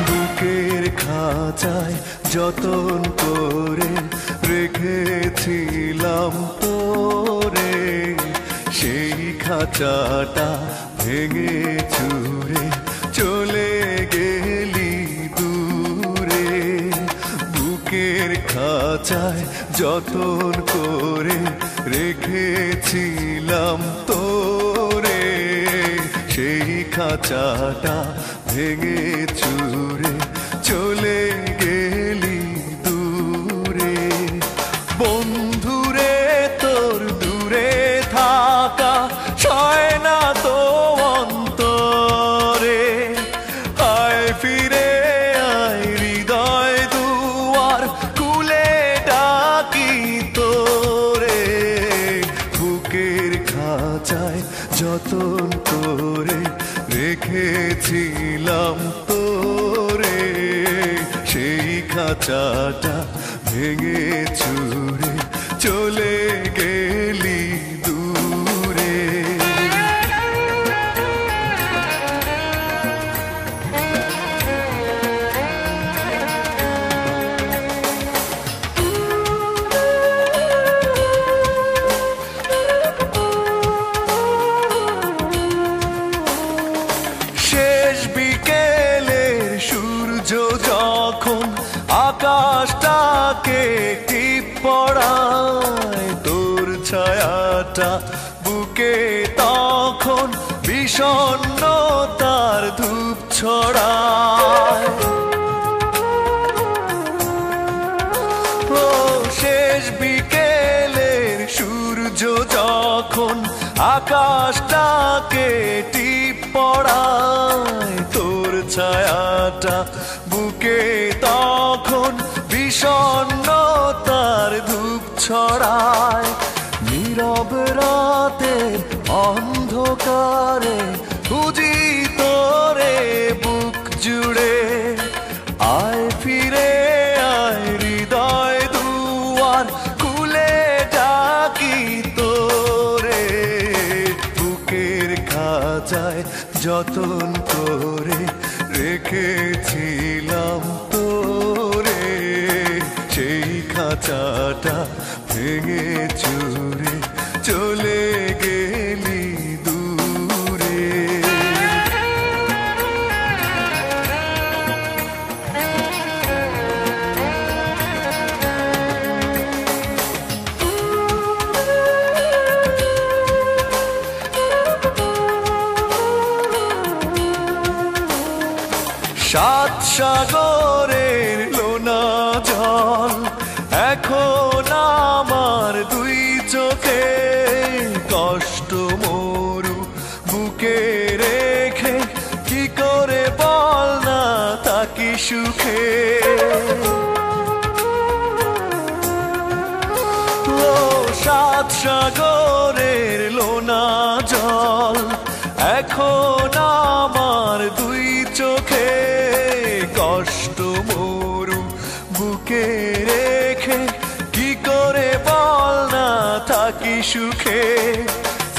বুকের খাঁচায় যতন করে রেখেছিলাম তোরে, সেই খাঁচাটা ভেঙে চুরে চলে গেলি দূরে। বুকের খাঁচায় যতন করে রেখেছিলাম তোরে, সেই খাঁচাটা ভেঙে চুরে চলে গেলি দূরে। বন্ধুরে তোর দূরে থাকা সয় না তো অন্তরে, আয় ফিরে আয় হৃদয় দুয়ার খুলে ডাকি তোরে। বুকের খাঁচায় যতন করে রেখেছিলাম তোরে, সেই খাঁচাটা ভেঙে চুরে চলে গেলি দূরে। শেষ বিকেলের সূর্য যখন আকাশটাকে টিপ পড়ায়, তোর ছায়াটা বুকে তখন বিষণ্ণতার ধূপ ছড়ায়। ও শেষ বিকেলের সূর্য যখন আকাশটাকে টিপ পড়ায়, তোর ছায়াটা বুকে তখন বিষণ্ণতার ধূপ ছড়ায়। নীরব রাতের অন্ধকারে খুঁজি তোরে বুক জুড়ে, আয় ফিরে আয় হৃদয় দুয়ার খুলে ডাকি তোরে। বুকের খাঁচায় যতন করে রেখেছিলাম তোরে, সেই খাঁচাটা ভেঙে চুরে চলে গেলি দূরে। সাত সাগরের লোনা জল এখন আমার দুই চোখে, কষ্ট মরু বুকে রেখে কি করে বল না থাকি সুখে। ও সাত সাগরের লোনা জল এখন আমার দুই চোখে, কষ্ট মরু বুকে রেখে কি করে বল না থাকি সুখে।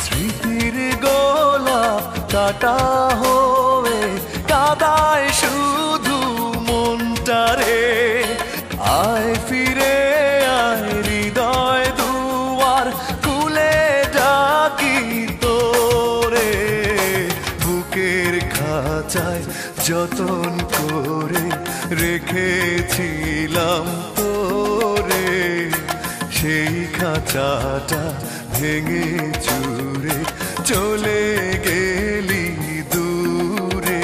স্মৃতির গোলাপ কাটা হয়ে কাদায় শুধু মনটারে, আয় ফিরে আয় হৃদয় দুয়ার খুলে ডাকি তোরে। বুকের খাঁচায় যতন করে রেখেছিলাম তোরে, সেই খাঁচাটা ভেঙে চুরে চলে গেলি দূরে।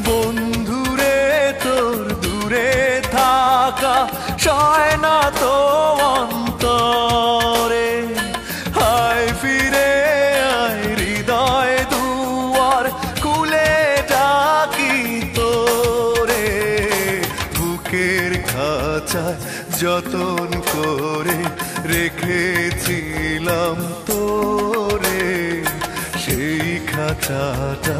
বন্ধুরে তোর দূরে থাকা সয় না তো অন্তরে, আয় ফিরে আয় হৃদয় দুয়ার খুলে ডাকি তোরে। বুকের খাঁচায় যতন করে রেখেছিলাম তোরে, সেই খাঁচাটা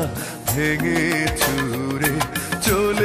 ভেঙে চুরে চলে